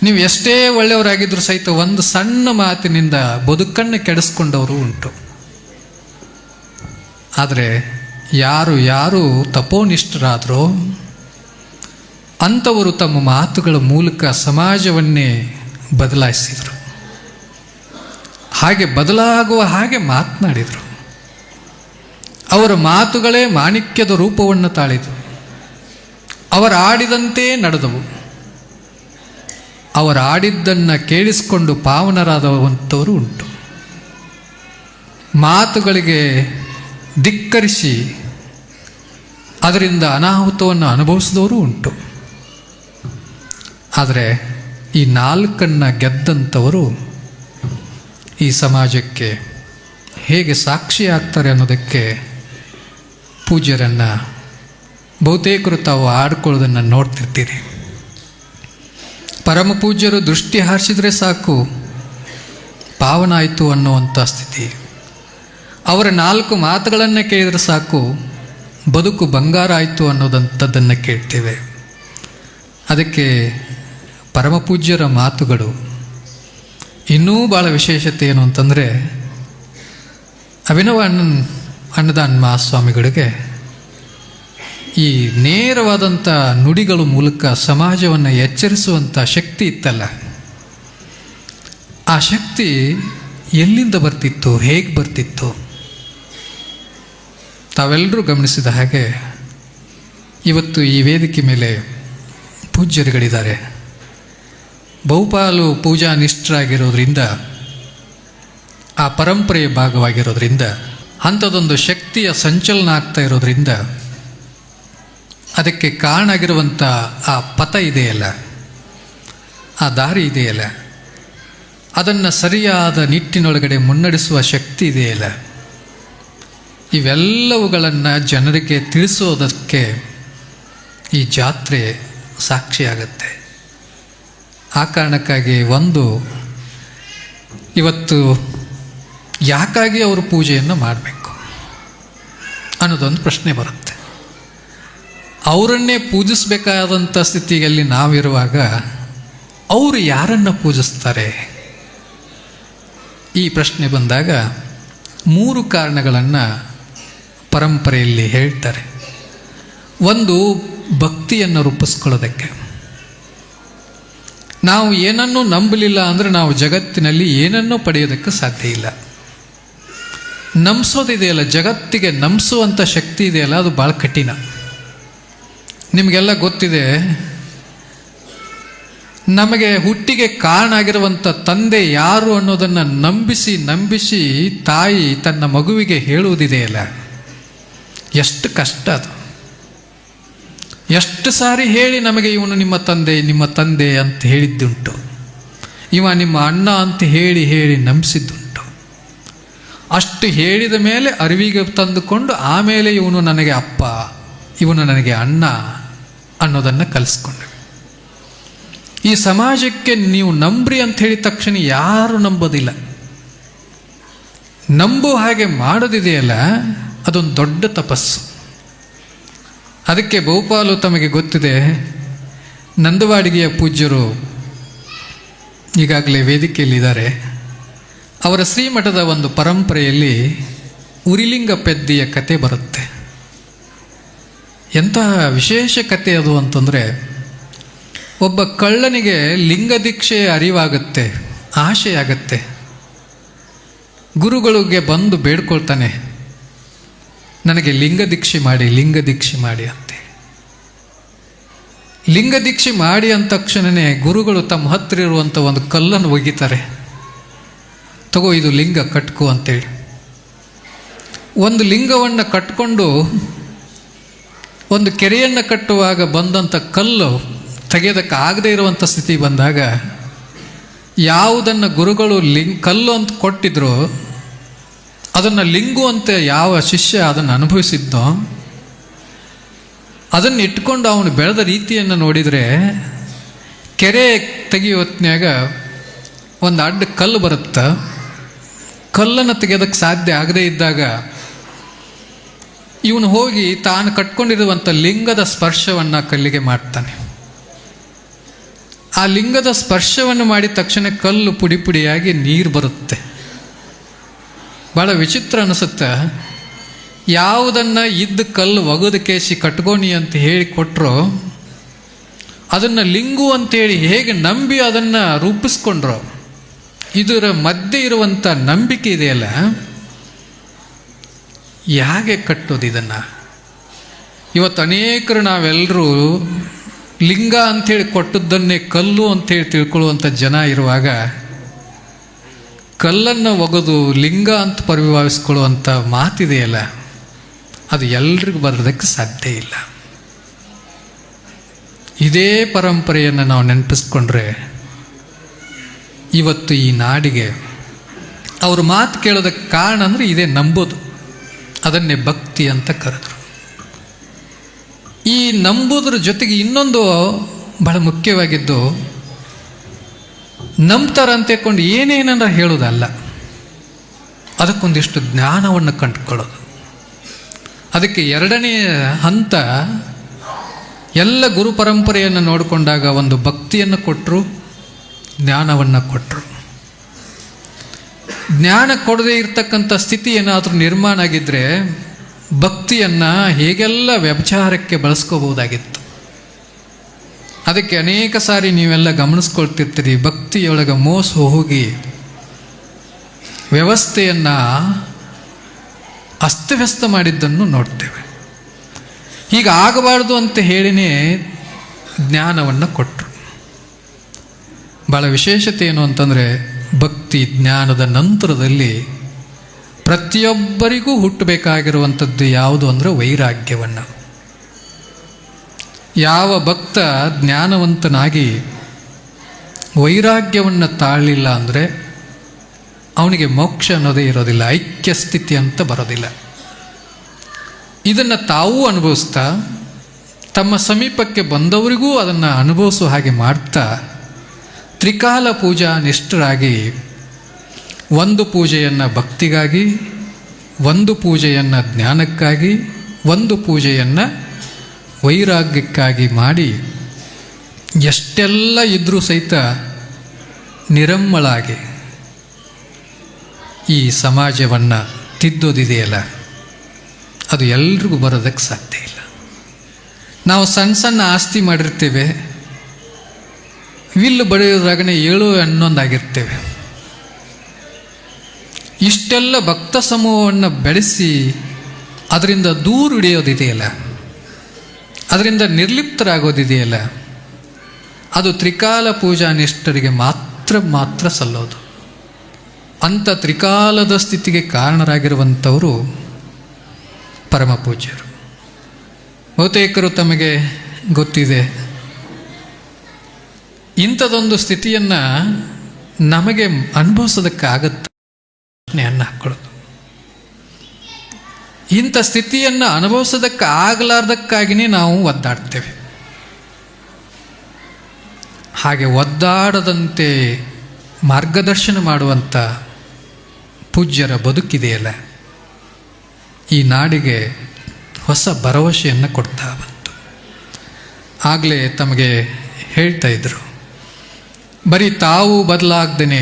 ನೀವು ಎಷ್ಟೇ ಒಳ್ಳೆಯವರಾಗಿದ್ದರೂ ಸಹಿತ ಒಂದು ಸಣ್ಣ ಮಾತಿನಿಂದ ಬದುಕನ್ನು ಕೆಡಿಸ್ಕೊಂಡವರು ಉಂಟು. ಆದರೆ ಯಾರು ತಪೋನಿಷ್ಠರಾದರೋ ಅಂಥವರು ತಮ್ಮ ಮಾತುಗಳ ಮೂಲಕ ಸಮಾಜವನ್ನೇ ಬದಲಾಯಿಸಿದರು. ಹಾಗೆ ಬದಲಾಗುವ ಹಾಗೆ ಮಾತನಾಡಿದರು. ಅವರ ಮಾತುಗಳೇ ಮಾಣಿಕ್ಯದ ರೂಪವನ್ನು ತಾಳಿದವು. ಅವರ ಆಡಿದಂತೆ ನಡೆದವು. ಅವರ ಆಡಿದ್ದನ್ನು ಕೇಳಿಸಿಕೊಂಡು ಪಾವನರಾದವಂಥವರು ಉಂಟು. ಮಾತುಗಳಿಗೆ ಧಿಕ್ಕರಿಸಿ ಅದರಿಂದ ಅನಾಹುತವನ್ನು ಅನುಭವಿಸಿದವರು ಉಂಟು. ಆದರೆ ಈ ನಾಲ್ಕನ್ನು ಗೆದ್ದಂಥವರು ಈ ಸಮಾಜಕ್ಕೆ ಹೇಗೆ ಸಾಕ್ಷಿಯಾಗ್ತಾರೆ ಅನ್ನೋದಕ್ಕೆ ಪೂಜ್ಯರನ್ನು ಬಹುತೇಕರು ತಾವು ಆಡ್ಕೊಳ್ಳೋದನ್ನು ನೋಡ್ತಿರ್ತೀರಿ. ಪರಮ ಪೂಜ್ಯರು ದೃಷ್ಟಿ ಹಾರಿಸಿದರೆ ಸಾಕು ಪಾವನ ಆಯಿತು ಅನ್ನುವಂಥ ಸ್ಥಿತಿ. ಅವರ 4 ಮಾತುಗಳನ್ನು ಕೇಳಿದರೆ ಸಾಕು ಬದುಕು ಬಂಗಾರ ಆಯಿತು ಅನ್ನೋದಂಥದ್ದನ್ನು ಕೇಳ್ತೇವೆ. ಅದಕ್ಕೆ ಪರಮ ಪೂಜ್ಯರ ಮಾತುಗಳು ಇನ್ನೂ ಭಾಳ ವಿಶೇಷತೆ ಏನು ಅಂತಂದರೆ, ಅಭಿನವ ಅನ್ನದಾನ ಮಹಾಸ್ವಾಮಿಗಳಿಗೆ ಈ ನೇರವಾದಂಥ ನುಡಿಗಳ ಮೂಲಕ ಸಮಾಜವನ್ನು ಎಚ್ಚರಿಸುವಂಥ ಶಕ್ತಿ ಇತ್ತಲ್ಲ, ಆ ಶಕ್ತಿ ಎಲ್ಲಿಂದ ಬರ್ತಿತ್ತು, ಹೇಗೆ ಬರ್ತಿತ್ತು? ತಾವೆಲ್ಲರೂ ಗಮನಿಸಿದ ಹಾಗೆ ಇವತ್ತು ಈ ವೇದಿಕೆ ಮೇಲೆ ಪೂಜ್ಯರುಗಳಿದ್ದಾರೆ. ಬಹುಪಾಲು ಪೂಜಾ ನಿಷ್ಠರಾಗಿರೋದ್ರಿಂದ, ಆ ಪರಂಪರೆಯ ಭಾಗವಾಗಿರೋದ್ರಿಂದ, ಅಂಥದ್ದೊಂದು ಶಕ್ತಿಯ ಸಂಚಲನ ಆಗ್ತಾ ಇರೋದ್ರಿಂದ ಅದಕ್ಕೆ ಕಾರಣ ಆಗಿರುವಂಥ ಆ ಪಥ ಇದೆಯಲ್ಲ, ಆ ದಾರಿ ಇದೆಯಲ್ಲ, ಅದನ್ನು ಸರಿಯಾದ ನಿಟ್ಟಿನೊಳಗಡೆ ಮುನ್ನಡೆಸುವ ಶಕ್ತಿ ಇದೆಯಲ್ಲ, ಇವೆಲ್ಲವುಗಳನ್ನು ಜನರಿಗೆ ತಿಳಿಸೋದಕ್ಕೆ ಈ ಜಾತ್ರೆ ಸಾಕ್ಷಿಯಾಗತ್ತೆ. ಆ ಕಾರಣಕ್ಕಾಗಿ ಇವತ್ತು ಯಾಕಾಗಿ ಅವರು ಪೂಜೆಯನ್ನು ಮಾಡಬೇಕು ಅನ್ನೋದೊಂದು ಪ್ರಶ್ನೆ ಬರುತ್ತೆ. ಅವರನ್ನೇ ಪೂಜಿಸಬೇಕಾದಂಥ ಸ್ಥಿತಿಯಲ್ಲಿ ನಾವಿರುವಾಗ ಅವರು ಯಾರನ್ನು ಪೂಜಿಸ್ತಾರೆ? ಈ ಪ್ರಶ್ನೆ ಬಂದಾಗ 3 ಕಾರಣಗಳನ್ನು ಪರಂಪರೆಯಲ್ಲಿ ಹೇಳ್ತಾರೆ. ಒಂದು, ಭಕ್ತಿಯನ್ನು ರೂಪಿಸ್ಕೊಳ್ಳೋದಕ್ಕೆ. ನಾವು ಏನನ್ನೂ ನಂಬಲಿಲ್ಲ ಅಂದರೆ ನಾವು ಜಗತ್ತಿನಲ್ಲಿ ಏನನ್ನೂ ಪಡೆಯೋದಕ್ಕೆ ಸಾಧ್ಯ ಇಲ್ಲ. ನಂಬಿಸೋದಿದೆಯಲ್ಲ, ಜಗತ್ತಿಗೆ ನಂಬಿಸುವಂಥ ಶಕ್ತಿ ಇದೆಯಲ್ಲ, ಅದು ಭಾಳ ಕಠಿಣ. ನಿಮಗೆಲ್ಲ ಗೊತ್ತಿದೆ, ನಮಗೆ ಹುಟ್ಟಿಗೆ ಕಾರಣ ಆಗಿರುವಂಥ ತಂದೆ ಯಾರು ಅನ್ನೋದನ್ನು ನಂಬಿಸಿ ತಾಯಿ ತನ್ನ ಮಗುವಿಗೆ ಹೇಳುವುದಿದೆಯಲ್ಲ, ಎಷ್ಟು ಕಷ್ಟ ಅದು. ಎಷ್ಟು ಸಾರಿ ಹೇಳಿ ನಮಗೆ ಇವನು ನಿಮ್ಮ ತಂದೆ ಅಂತ ಹೇಳಿದ್ದುಂಟು, ಇವ ನಿಮ್ಮ ಅಣ್ಣ ಅಂತ ಹೇಳಿ ನಂಬಿಸಿದ್ದುಂಟು. ಅಷ್ಟು ಹೇಳಿದ ಮೇಲೆ ಅರಿವಿಗೆ ತಂದುಕೊಂಡು ಆಮೇಲೆ ಇವನು ನನಗೆ ಅಪ್ಪ, ಇವನು ನನಗೆ ಅಣ್ಣ ಅನ್ನೋದನ್ನು ಕಲಿಸ್ಕೊಂಡ್ವಿ. ಈ ಸಮಾಜಕ್ಕೆ ನೀವು ನಂಬ್ರಿ ಅಂತ ಹೇಳಿದ ತಕ್ಷಣ ಯಾರು ನಂಬೋದಿಲ್ಲ. ನಂಬೋ ಹಾಗೆ ಮಾಡೋದಿದೆಯಲ್ಲ, ಅದೊಂದು ದೊಡ್ಡ ತಪಸ್ಸು. ಅದಕ್ಕೆ ಬಹುಪಾಲು ತಮಗೆ ಗೊತ್ತಿದೆ, ನಂದವಾಡಿಗೆಯ ಪೂಜ್ಯರು ಈಗಾಗಲೇ ವೇದಿಕೆಯಲ್ಲಿದ್ದಾರೆ. ಅವರ ಶ್ರೀಮಠದ ಒಂದು ಪರಂಪರೆಯಲ್ಲಿ ಉರಿಲಿಂಗ ಪೆದ್ದಿಯ ಕತೆ ಬರುತ್ತೆ. ಎಂತಹ ವಿಶೇಷ ಕತೆ ಅದು ಅಂತಂದರೆ, ಒಬ್ಬ ಕಳ್ಳನಿಗೆ ಲಿಂಗ ದೀಕ್ಷೆಯ ಅರಿವಾಗುತ್ತೆ, ಆಶೆಯಾಗತ್ತೆ. ಗುರುಗಳಿಗೆ ಬಂದು ಬೇಡ್ಕೊಳ್ತಾನೆ, ನನಗೆ ಲಿಂಗ ದೀಕ್ಷೆ ಮಾಡಿ ಅಂತೆ. ಲಿಂಗ ದೀಕ್ಷೆ ಮಾಡಿ ಅಂದ ತಕ್ಷಣವೇ ಗುರುಗಳು ತಮ್ಮ ಹತ್ತಿರ ಇರುವಂಥ ಒಂದು ಕಲ್ಲನ್ನು ಒಗಿತಾರೆ. ತಗೋ ಇದು ಲಿಂಗ ಕಟ್ಕೋ ಅಂತೇಳಿ ಒಂದು ಲಿಂಗವನ್ನು ಕಟ್ಕೊಂಡು ಒಂದು ಕೆರೆಯನ್ನು ಕಟ್ಟುವಾಗ ಬಂದಂಥ ಕಲ್ಲು ತೆಗೆಯೋದಕ್ಕೆ ಆಗದೇ ಇರುವಂಥ ಸ್ಥಿತಿ ಬಂದಾಗ ಯಾವುದನ್ನು ಗುರುಗಳು ಕಲ್ಲು ಅಂತ ಕೊಟ್ಟಿದ್ರು ಅದನ್ನು ಲಿಂಗು ಅಂತ ಯಾವ ಶಿಷ್ಯ ಅದನ್ನು ಅನುಭವಿಸಿದ್ನೋ ಅದನ್ನು ಇಟ್ಕೊಂಡು ಅವನು ಬೆಳೆದ ರೀತಿಯನ್ನು ನೋಡಿದರೆ, ಕೆರೆ ತೆಗೆಯೋ ಹೊತ್ನ್ಯಾಗ ಒಂದು ಅಡ್ಡ ಕಲ್ಲು ಬರುತ್ತೆ. ಕಲ್ಲನ್ನು ತೆಗೆಯೋದಕ್ಕೆ ಸಾಧ್ಯ ಆಗದೇ ಇದ್ದಾಗ ಇವನು ಹೋಗಿ ತಾನು ಕಟ್ಕೊಂಡಿರುವಂಥ ಲಿಂಗದ ಸ್ಪರ್ಶವನ್ನು ಕಲ್ಲಿಗೆ ಮಾಡ್ತಾನೆ. ಆ ಲಿಂಗದ ಸ್ಪರ್ಶವನ್ನು ಮಾಡಿದ ತಕ್ಷಣ ಕಲ್ಲು ಪುಡಿ ಪುಡಿಯಾಗಿ ನೀರು ಬರುತ್ತೆ. ಭಾಳ ವಿಚಿತ್ರ ಅನಿಸುತ್ತೆ. ಯಾವುದನ್ನು ಇದ್ದ ಕಲ್ಲು ಒಗದು ಕೇಸಿ ಕಟ್ಕೋಣಿ ಅಂತ ಹೇಳಿ ಕೊಟ್ಟರು, ಅದನ್ನು ಲಿಂಗು ಅಂತೇಳಿ ಹೇಗೆ ನಂಬಿ ಅದನ್ನು ರೂಪಿಸ್ಕೊಂಡ್ರು. ಇದರ ಮಧ್ಯೆ ಇರುವಂಥ ನಂಬಿಕೆ ಇದೆಯಲ್ಲ, ಹೇಗೆ ಕಟ್ಟೋದು ಇದನ್ನು? ಇವತ್ತು ಅನೇಕರು ನಾವೆಲ್ಲರೂ ಲಿಂಗ ಅಂಥೇಳಿ ಕೊಟ್ಟದ್ದನ್ನೇ ಕಲ್ಲು ಅಂಥೇಳಿ ತಿಳ್ಕೊಳ್ಳುವಂಥ ಜನ ಇರುವಾಗ, ಕಲ್ಲನ್ನು ಒಗೆದು ಲಿಂಗ ಅಂತ ಪರಿಭಾವಿಸ್ಕೊಳ್ಳುವಂಥ ಮಾತಿದೆಯಲ್ಲ, ಅದು ಎಲ್ರಿಗೂ ಬರೋದಕ್ಕೆ ಸಾಧ್ಯ ಇಲ್ಲ. ಇದೇ ಪರಂಪರೆಯನ್ನು ನಾವು ನೆನಪಿಸ್ಕೊಂಡ್ರೆ ಇವತ್ತು ಈ ನಾಡಿಗೆ ಅವ್ರ ಮಾತು ಕೇಳೋದಕ್ಕೆ ಕಾರಣ ಅಂದರೆ ಇದೇ ನಂಬೋದು. ಅದನ್ನೇ ಭಕ್ತಿ ಅಂತ ಕರೆದ್ರು. ಈ ನಂಬುವುದ್ರ ಜೊತೆಗೆ ಇನ್ನೊಂದು ಬಹಳ ಮುಖ್ಯವಾಗಿದ್ದು, ನಂಬ್ತಾರಂತ ಕೊಂಡು ಏನೇನಾರ ಹೇಳೋದಲ್ಲ, ಅದಕ್ಕೊಂದಿಷ್ಟು ಜ್ಞಾನವನ್ನು ಕಂಡುಕೊಳ್ಳೋದು. ಅದಕ್ಕೆ ಎರಡನೆಯ ಹಂತ, ಎಲ್ಲ ಗುರು ಪರಂಪರೆಯನ್ನು ನೋಡಿಕೊಂಡಾಗ ಒಂದು ಭಕ್ತಿಯನ್ನು ಕೊಟ್ಟರು, ಜ್ಞಾನವನ್ನು ಕೊಟ್ಟರು. ಜ್ಞಾನ ಕೊಡದೇ ಇರತಕ್ಕಂಥ ಸ್ಥಿತಿ ಏನಾದರೂ ನಿರ್ಮಾಣ ಆಗಿದ್ದರೆ ಭಕ್ತಿಯನ್ನು ಹೇಗೆಲ್ಲ ವ್ಯಭಿಚಾರಕ್ಕೆ ಬಳಸ್ಕೋಬಹುದಾಗಿತ್ತು. ಅದಕ್ಕೆ ಅನೇಕ ಸಾರಿ ನೀವೆಲ್ಲ ಗಮನಿಸ್ಕೊಳ್ತಿರ್ತೀರಿ, ಭಕ್ತಿಯೊಳಗೆ ಮೋಸ ಹೋಗಿ ವ್ಯವಸ್ಥೆಯನ್ನು ಅಸ್ತವ್ಯಸ್ತ ಮಾಡಿದ್ದನ್ನು ನೋಡ್ತೇವೆ. ಹೀಗೆ ಆಗಬಾರ್ದು ಅಂತ ಹೇಳಿನೇ ಜ್ಞಾನವನ್ನು ಕೊಟ್ಟರು. ಭಾಳ ವಿಶೇಷತೆ ಏನು ಅಂತಂದರೆ, ಭಕ್ತಿ ಜ್ಞಾನದ ನಂತರದಲ್ಲಿ ಪ್ರತಿಯೊಬ್ಬರಿಗೂ ಹುಟ್ಟಬೇಕಾಗಿರುವಂಥದ್ದು ಯಾವುದು ಅಂದರೆ ವೈರಾಗ್ಯವನ್ನು. ಯಾವ ಭಕ್ತ ಜ್ಞಾನವಂತನಾಗಿ ವೈರಾಗ್ಯವನ್ನು ತಾಳಲಿಲ್ಲ ಅಂದರೆ ಅವನಿಗೆ ಮೋಕ್ಷ ಅನ್ನೋದೇ ಇರೋದಿಲ್ಲ, ಐಕ್ಯ ಸ್ಥಿತಿ ಅಂತ ಬರೋದಿಲ್ಲ. ಇದನ್ನು ತಾವೂ ಅನುಭವಿಸ್ತಾ ತಮ್ಮ ಸಮೀಪಕ್ಕೆ ಬಂದವರಿಗೂ ಅದನ್ನು ಅನುಭವಿಸುವ ಹಾಗೆ ಮಾಡ್ತಾ ತ್ರಿಕಾಲ ಪೂಜಾ ನಿಷ್ಠರಾಗಿ, ಒಂದು ಪೂಜೆಯನ್ನು ಭಕ್ತಿಗಾಗಿ, ಒಂದು ಪೂಜೆಯನ್ನು ಜ್ಞಾನಕ್ಕಾಗಿ, ಒಂದು ಪೂಜೆಯನ್ನು ವೈರಾಗ್ಯಕ್ಕಾಗಿ ಮಾಡಿ ಎಷ್ಟೆಲ್ಲ ಇದ್ರೂ ಸಹಿತ ನಿರಮ್ಮಳಾಗಿ ಈ ಸಮಾಜವನ್ನು ತಿದ್ದೋದಿದೆಯಲ್ಲ, ಅದು ಎಲ್ರಿಗೂ ಬರೋದಕ್ಕೆ ಸಾಧ್ಯ ಇಲ್ಲ. ನಾವು ಸಣ್ಣ ಸಣ್ಣ ಆಸ್ತಿ ಮಾಡಿರ್ತೇವೆ, ವಿಲ್ಲು ಬಡಿಯೋದ್ರಾಗನೇ 7 ಆಗಿರ್ತೇವೆ. ಇಷ್ಟೆಲ್ಲ ಭಕ್ತ ಸಮೂಹವನ್ನು ಬೆಳೆಸಿ ಅದರಿಂದ ದೂರ ಹಿಡಿಯೋದಿದೆಯಲ್ಲ, ಅದರಿಂದ ನಿರ್ಲಿಪ್ತರಾಗೋದಿದೆಯಲ್ಲ, ಅದು ತ್ರಿಕಾಲ ಪೂಜಾ ನಿಷ್ಠರಿಗೆ ಮಾತ್ರ ಸಲ್ಲೋದು. ಅಂಥ ತ್ರಿಕಾಲದ ಸ್ಥಿತಿಗೆ ಕಾರಣರಾಗಿರುವಂಥವರು ಪರಮ ಪೂಜ್ಯರು. ಬಹುತೇಕರು ತಮಗೆ ಗೊತ್ತಿದೆ, ಇಂಥದೊಂದು ಸ್ಥಿತಿಯನ್ನು ನಮಗೆ ಅನುಭವಿಸೋದಕ್ಕಾಗತ್ತೆ ಪ್ರಶ್ನೆಯನ್ನು ಹಾಕ್ಕೊಳ್ಳೋದು. ಇಂಥ ಸ್ಥಿತಿಯನ್ನು ಅನುಭವಿಸೋದಕ್ಕೆ ಆಗಲಾರ್ದಕ್ಕಾಗಿಯೇ ನಾವು ಒದ್ದಾಡ್ತೇವೆ. ಹಾಗೆ ಒದ್ದಾಡದಂತೆ ಮಾರ್ಗದರ್ಶನ ಮಾಡುವಂಥ ಪೂಜ್ಯರ ಬದುಕಿದೆಯಲ್ಲ, ಈ ನಾಡಿಗೆ ಹೊಸ ಭರವಸೆಯನ್ನು ಕೊಡ್ತಾ ಬಂತು. ಆಗಲೇ ತಮಗೆ ಹೇಳ್ತಾ ಇದ್ರು, ಬರೀ ತಾವು ಬದಲಾಗ್ದೇ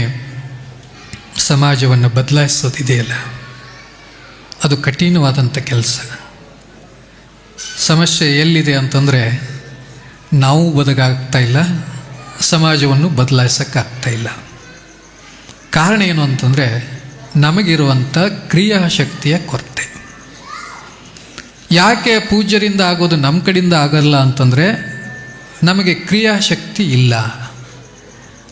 ಸಮಾಜವನ್ನು ಬದಲಾಯಿಸೋದಿದೆಯಲ್ಲ, ಅದು ಕಠಿಣವಾದಂಥ ಕೆಲಸ. ಸಮಸ್ಯೆ ಎಲ್ಲಿದೆ ಅಂತಂದರೆ, ನಾವು ಬದಲಾಗ್ತಾ ಇಲ್ಲ, ಸಮಾಜವನ್ನು ಬದಲಾಯಿಸೋಕ್ಕಾಗ್ತಾ ಇಲ್ಲ. ಕಾರಣ ಏನು ಅಂತಂದರೆ, ನಮಗಿರುವಂಥ ಕ್ರಿಯಾಶಕ್ತಿಯ ಕೊರತೆ. ಯಾಕೆ ಪೂಜ್ಯರಿಂದ ಆಗೋದು ನಮ್ಮ ಕಡೆಯಿಂದ ಆಗಲ್ಲ ಅಂತಂದರೆ, ನಮಗೆ ಕ್ರಿಯಾಶಕ್ತಿ ಇಲ್ಲ.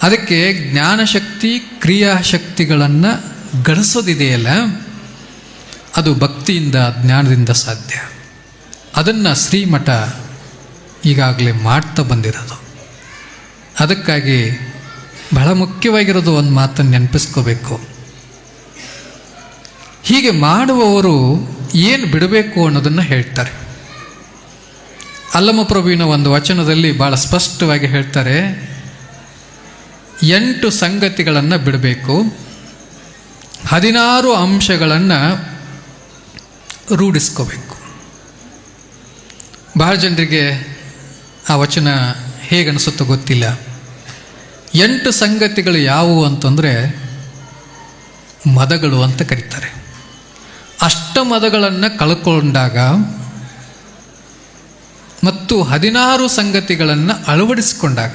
ಅದಕ್ಕೆ ಜ್ಞಾನಶಕ್ತಿ ಕ್ರಿಯಾಶಕ್ತಿಗಳನ್ನು ಗಳಿಸೋದಿದೆಯಲ್ಲ, ಅದು ಭಕ್ತಿಯಿಂದ ಜ್ಞಾನದಿಂದ ಸಾಧ್ಯ. ಅದನ್ನು ಶ್ರೀಮಠ ಈಗಾಗಲೇ ಮಾಡ್ತಾ ಬಂದಿರೋದು. ಅದಕ್ಕಾಗಿ ಬಹಳ ಮುಖ್ಯವಾಗಿರೋದು ಒಂದು ಮಾತನ್ನು ನೆನಪಿಸ್ಕೋಬೇಕು. ಹೀಗೆ ಮಾಡುವವರು ಏನು ಬಿಡಬೇಕು ಅನ್ನೋದನ್ನು ಹೇಳ್ತಾರೆ. ಅಲ್ಲಮಪ್ರಭುವಿನ ಒಂದು ವಚನದಲ್ಲಿ ಭಾಳ ಸ್ಪಷ್ಟವಾಗಿ ಹೇಳ್ತಾರೆ, 8 ಸಂಗತಿಗಳನ್ನು ಬಿಡಬೇಕು, 16 ಅಂಶಗಳನ್ನು ರೂಢಿಸ್ಕೋಬೇಕು. ಬಹಳ ಜನರಿಗೆ ಆ ವಚನ ಹೇಗನ್ನಿಸುತ್ತೋ ಗೊತ್ತಿಲ್ಲ. 8 ಸಂಗತಿಗಳು ಯಾವುವು ಅಂತಂದರೆ ಮದಗಳು ಅಂತ ಕರೀತಾರೆ. ಅಷ್ಟಮದಗಳನ್ನು ಕಳ್ಕೊಂಡಾಗ ಮತ್ತು 16 ಸಂಗತಿಗಳನ್ನು ಅಳವಡಿಸಿಕೊಂಡಾಗ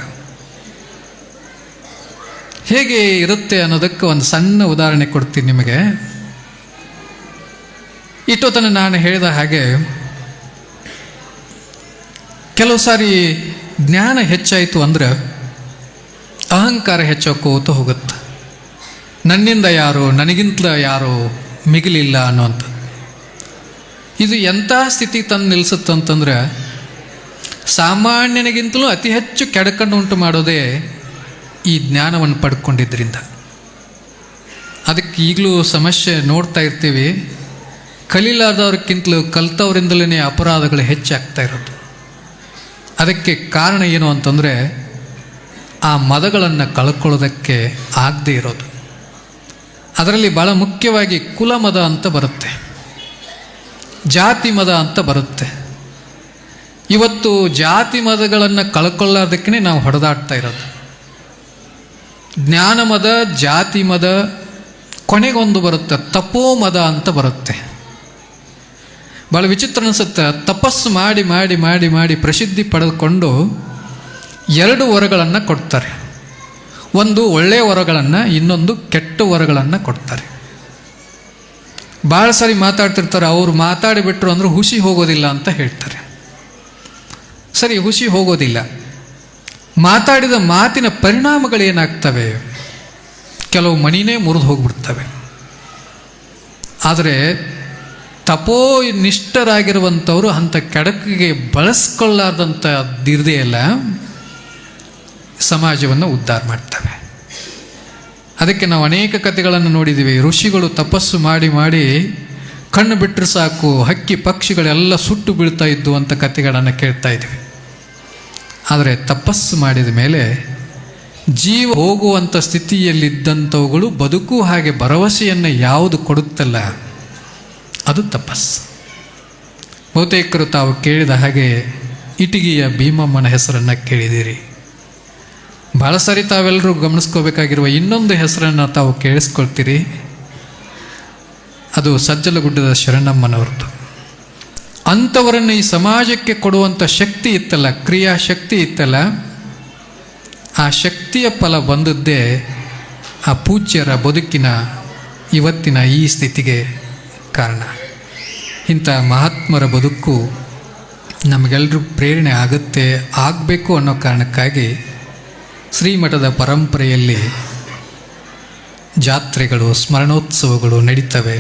ಹೇಗೆ ಇರುತ್ತೆ ಅನ್ನೋದಕ್ಕೆ ಒಂದು ಸಣ್ಣ ಉದಾಹರಣೆ ಕೊಡ್ತೀನಿ ನಿಮಗೆ. ಇಷ್ಟೊತ್ತನ ನಾನು ಹೇಳಿದ ಹಾಗೆ ಕೆಲವು ಸಾರಿ ಜ್ಞಾನ ಹೆಚ್ಚಾಯಿತು ಅಂದರೆ ಅಹಂಕಾರ ಹೆಚ್ಚೋಕೋತ ಹೋಗುತ್ತೆ. ನನ್ನಿಂದ ಯಾರು, ನನಗಿಂತಲೂ ಯಾರು ಮಿಗಿಲಿಲ್ಲ ಅನ್ನೋಂಥ ಇದು ಎಂಥ ಸ್ಥಿತಿ ತಂದು ನಿಲ್ಲಿಸುತ್ತಂತಂದ್ರೆ, ಸಾಮಾನ್ಯನಿಗಿಂತಲೂ ಅತಿ ಹೆಚ್ಚು ಕೆಡಕನ್ನು ಉಂಟು ಮಾಡೋದೇ ಈ ಜ್ಞಾನವನ್ನು ಪಡ್ಕೊಂಡಿದ್ದರಿಂದ. ಅದಕ್ಕೆ ಈಗಲೂ ಸಮಸ್ಯೆ ನೋಡ್ತಾ ಇರ್ತೀವಿ. ಕಲೀಲಾರ್ದವ್ರಿಗಿಂತಲೂ ಕಲ್ತವರಿಂದಲೇ ಅಪರಾಧಗಳು ಹೆಚ್ಚಾಗ್ತಾ ಇರೋದು. ಅದಕ್ಕೆ ಕಾರಣ ಏನು ಅಂತಂದರೆ ಆ ಮದಗಳನ್ನು ಕಳ್ಕೊಳ್ಳೋದಕ್ಕೆ ಆಗದೇ ಇರೋದು. ಅದರಲ್ಲಿ ಭಾಳ ಮುಖ್ಯವಾಗಿ ಕುಲ ಮದ ಅಂತ ಬರುತ್ತೆ, ಜಾತಿ ಮದ ಅಂತ ಬರುತ್ತೆ. ಇವತ್ತು ಜಾತಿ ಮದಗಳನ್ನು ಕಳ್ಕೊಳ್ಳೋದಕ್ಕೆ ನಾವು ಹೊಡೆದಾಡ್ತಾ ಇರೋದು. ಜ್ಞಾನ ಮದ, ಜಾತಿ ಮದ, ಕೊನೆಗೊಂದು ಬರುತ್ತೆ ತಪೋ ಮದ ಅಂತ ಬರುತ್ತೆ. ಭಾಳ ವಿಚಿತ್ರ ಅನಿಸುತ್ತೆ. ತಪಸ್ಸು ಮಾಡಿ ಮಾಡಿ ಮಾಡಿ ಮಾಡಿ ಪ್ರಸಿದ್ಧಿ ಪಡೆದುಕೊಂಡು 2 ವರಗಳನ್ನು ಕೊಡ್ತಾರೆ. ಒಂದು ಒಳ್ಳೆಯ ವರಗಳನ್ನು, ಇನ್ನೊಂದು ಕೆಟ್ಟ ವರಗಳನ್ನು ಕೊಡ್ತಾರೆ. ಭಾಳ ಸಾರಿ ಮಾತಾಡ್ತಿರ್ತಾರೆ, ಅವರು ಮಾತಾಡಿಬಿಟ್ರು ಅಂದ್ರೆ ಹುಸಿ ಹೋಗೋದಿಲ್ಲ ಅಂತ ಹೇಳ್ತಾರೆ. ಸರಿ, ಹುಸಿ ಹೋಗೋದಿಲ್ಲ. ಮಾತಾಡಿದ ಮಾತಿನ ಪರಿಣಾಮಗಳೇನಾಗ್ತವೆ? ಕೆಲವು ಮಣಿನೇ ಮುರಿದು ಹೋಗ್ಬಿಡ್ತವೆ. ಆದರೆ ತಪೋ ನಿಷ್ಠರಾಗಿರುವಂಥವರು ಅಂಥ ಕೆಡಕಿಗೆ ಬಳಸ್ಕೊಳ್ಳಾರ್ದಂಥದ್ದಿರದೇ ಅಲ್ಲ, ಸಮಾಜವನ್ನು ಉದ್ಧಾರ ಮಾಡ್ತವೆ. ಅದಕ್ಕೆ ನಾವು ಅನೇಕ ಕಥೆಗಳನ್ನು ನೋಡಿದ್ದೀವಿ. ಋಷಿಗಳು ತಪಸ್ಸು ಮಾಡಿ ಮಾಡಿ ಕಣ್ಣು ಬಿಟ್ಟರೆ ಸಾಕು ಹಕ್ಕಿ ಪಕ್ಷಿಗಳೆಲ್ಲ ಸುಟ್ಟು ಬೀಳ್ತಾ ಇದ್ದು ಅಂತ ಕಥೆಗಳನ್ನು ಕೇಳ್ತಾ ಇದ್ದೀವಿ. ಆದರೆ ತಪಸ್ಸು ಮಾಡಿದ ಮೇಲೆ ಜೀವ ಹೋಗುವಂಥ ಸ್ಥಿತಿಯಲ್ಲಿದ್ದಂಥವುಗಳು ಬದುಕು ಹಾಗೆ ಭರವಸೆಯನ್ನು ಯಾವುದು ಕೊಡುತ್ತಲ್ಲ, ಅದು ತಪಸ್ಸು. ಬಹುತೇಕರು ತಾವು ಕೇಳಿದ ಹಾಗೆ ಇಟಗಿಯ ಭೀಮಮ್ಮನ ಹೆಸರನ್ನು ಕೇಳಿದಿರಿ. ಭಾಳ ಸಾರಿ ತಾವೆಲ್ಲರೂ ಗಮನಿಸ್ಕೋಬೇಕಾಗಿರುವ ಇನ್ನೊಂದು ಹೆಸರನ್ನು ತಾವು ಕೇಳಿಸ್ಕೊಳ್ತೀರಿ. ಅದು ಸಜ್ಜಲಗುಡ್ಡದ ಶರಣಮ್ಮನವ್ರದ್ದು. ಅಂಥವರನ್ನು ಈ ಸಮಾಜಕ್ಕೆ ಕೊಡುವಂಥ ಶಕ್ತಿ ಇತ್ತಲ್ಲ, ಕ್ರಿಯಾಶಕ್ತಿ ಇತ್ತಲ್ಲ, ಆ ಶಕ್ತಿಯ ಫಲ ಬಂದದ್ದೇ ಆ ಪೂಜ್ಯರ ಬದುಕಿನ ಇವತ್ತಿನ ಈ ಸ್ಥಿತಿಗೆ ಕಾರಣ. ಇಂಥ ಮಹಾತ್ಮರ ಬದುಕು ನಮಗೆಲ್ಲರೂ ಪ್ರೇರಣೆ ಆಗುತ್ತೆ, ಆಗಬೇಕು ಅನ್ನೋ ಕಾರಣಕ್ಕಾಗಿ ಶ್ರೀಮಠದ ಪರಂಪರೆಯಲ್ಲಿ ಜಾತ್ರೆಗಳು, ಸ್ಮರಣೋತ್ಸವಗಳು ನಡೀತವೆ.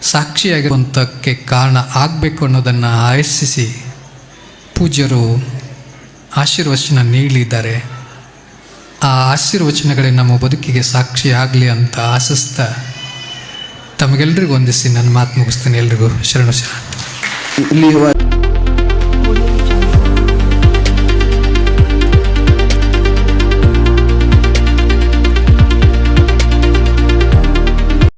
ಸಾಕ್ಷಿಯಾಗಿರುವಂಥಕ್ಕೆ ಕಾರಣ ಆಗಬೇಕು ಅನ್ನೋದನ್ನು ಆಶಿಸಿ ಪೂಜ್ಯರು ಆಶೀರ್ವಚನ ನೀಡಲಿದ್ದಾರೆ. ಆ ಆಶೀರ್ವಚನಗಳೇ ನಮ್ಮ ಬದುಕಿಗೆ ಸಾಕ್ಷಿ ಆಗಲಿ ಅಂತ ಆಶಿಸ್ತಾ ತಮಗೆಲ್ಲರಿಗೂ ವಂದಿಸಿ ನನ್ನ ಮಾತು ಮುಗಿಸ್ತೇನೆ. ಎಲ್ರಿಗೂ ಶರಣು ಶರಣ.